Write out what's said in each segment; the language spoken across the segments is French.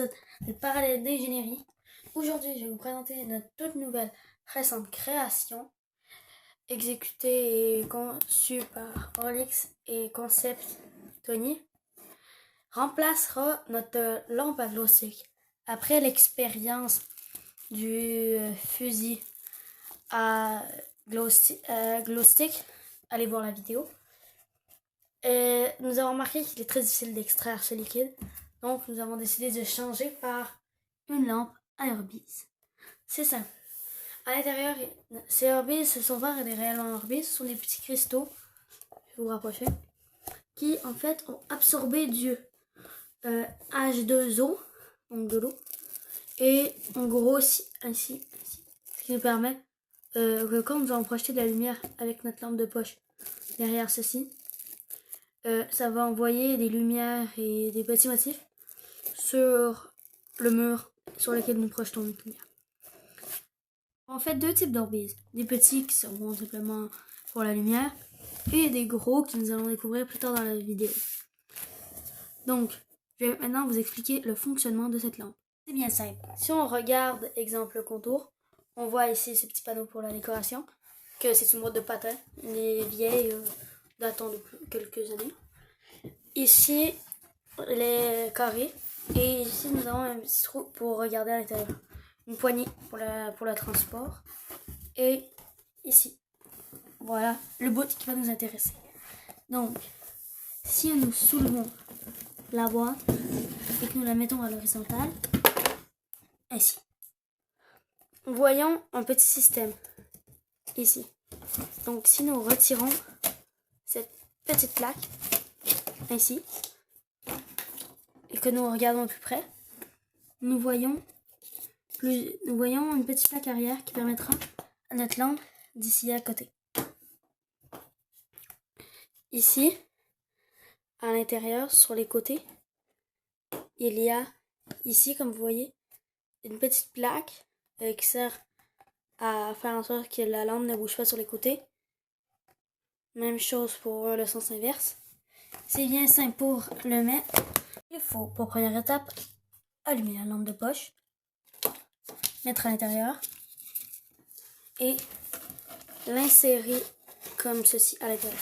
épisode de Parallèle d'ingénierie. Aujourd'hui, je vais vous présenter notre toute nouvelle récente création, exécutée et conçue par Orlix et Concept Tony. Remplacera notre lampe à glow stick. Après l'expérience du fusil à glow stick, allez voir la vidéo. Et nous avons remarqué qu'il est très difficile d'extraire ce liquide. Donc, nous avons décidé de changer par une lampe à Orbeez. C'est simple. À l'intérieur, ces Orbeez, ce sont verts et réellement Orbeez. Ce sont des petits cristaux, je vais vous rapprocher, qui en fait ont absorbé du H2O, donc de l'eau, et on grossit ainsi, ce qui nous permet que quand nous allons projeter de la lumière avec notre lampe de poche derrière ceci, ça va envoyer des lumières et des petits motifs sur le mur sur lequel nous projetons notre lumière. En fait, deux types d'Orbeez. Des petits qui servent simplement pour la lumière et des gros que nous allons découvrir plus tard dans la vidéo. Donc, je vais maintenant vous expliquer le fonctionnement de cette lampe. C'est bien simple. Si on regarde exemple contour, on voit ici ce petit panneau pour la décoration, que c'est une boîte de patins, les vieilles datant de quelques années. Ici, les carrés. Et ici, nous avons un petit trou pour regarder à l'intérieur. Une poignée pour le transport. Et ici, voilà le bout qui va nous intéresser. Donc, si nous soulevons la boîte et que nous la mettons à l'horizontale, ainsi, voyons un petit système ici. Donc, si nous retirons cette petite plaque, ainsi, et que nous regardons de plus près, nous voyons une petite plaque arrière qui permettra à notre lampe d'ici à côté. Ici, à l'intérieur, sur les côtés, il y a ici, comme vous voyez, une petite plaque qui sert à faire en sorte que la lampe ne bouge pas sur les côtés. Même chose pour le sens inverse. C'est bien simple pour le mettre. Il faut, pour première étape, allumer la lampe de poche, mettre à l'intérieur et l'insérer comme ceci à l'intérieur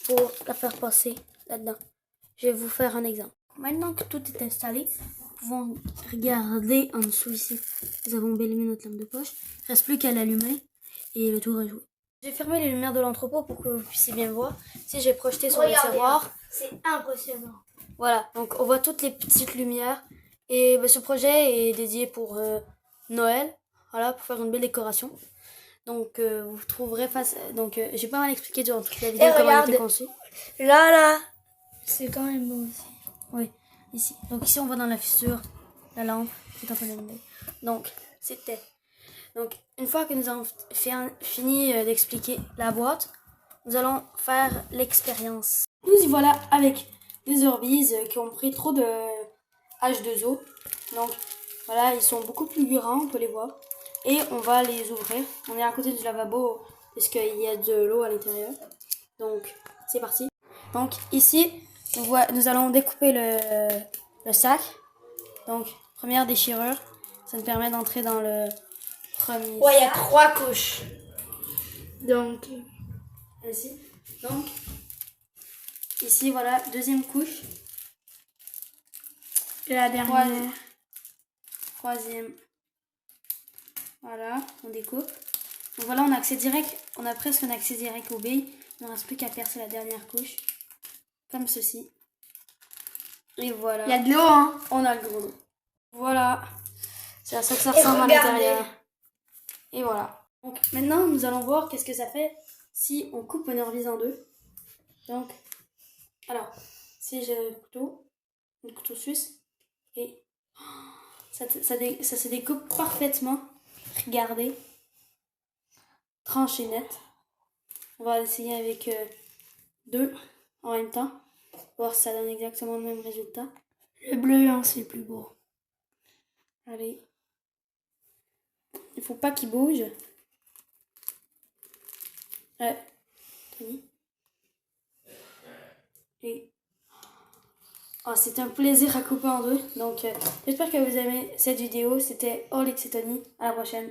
pour la faire passer là-dedans. Je vais vous faire un exemple. Maintenant que tout est installé, nous pouvons regarder en dessous ici. Nous avons bien allumé notre lampe de poche. Il ne reste plus qu'à l'allumer et le tour est joué. J'ai fermé les lumières de l'entrepôt pour que vous puissiez bien voir. Si j'ai projeté sur le tiroir, c'est impressionnant. Voilà, donc on voit toutes les petites lumières. Et ce projet est dédié pour Noël, voilà, pour faire une belle décoration. Donc vous trouverez donc j'ai pas mal expliqué durant toute la vidéo comment il était conçu. Là, c'est quand même beau aussi. Oui, ici. Donc ici on voit dans la fissure la lampe qui est en train d'allumer. Donc c'était. Donc une fois que nous avons fini d'expliquer la boîte, nous allons faire l'expérience. Nous y voilà avec des Orbeez qui ont pris trop de H2O. Donc voilà, ils sont beaucoup plus grands, on peut les voir. Et on va les ouvrir. On est à côté du lavabo parce qu'il y a de l'eau à l'intérieur. Donc c'est parti. Donc ici, nous allons découper le sac. Donc première déchirure, ça nous permet d'entrer dans le premier. Ouais, il y a 3 couches. Donc ainsi. Donc ici voilà, deuxième couche. Et la dernière. Troisième. Voilà, on découpe. Donc voilà, on a accès direct. On a presque un accès direct aux billes. Il ne reste plus qu'à percer la dernière couche. Comme ceci. Et voilà. Il y a de l'eau, hein. On a le gros lot. Voilà. C'est à ça que ça ressemble à l'intérieur. Et voilà. Donc maintenant, nous allons voir qu'est-ce que ça fait si on coupe une Orbeez en deux. Donc, alors, si j'ai un couteau suisse, et ça se découpe parfaitement. Regardez. Tranché net. On va essayer avec deux en même temps. Voir si ça donne exactement le même résultat. Le bleu, hein, c'est plus beau. Allez. Il faut pas qu'il bouge. Tony. Et c'est un plaisir à couper en deux. Donc, j'espère que vous aimez cette vidéo. C'était Orlix et Tony. À la prochaine.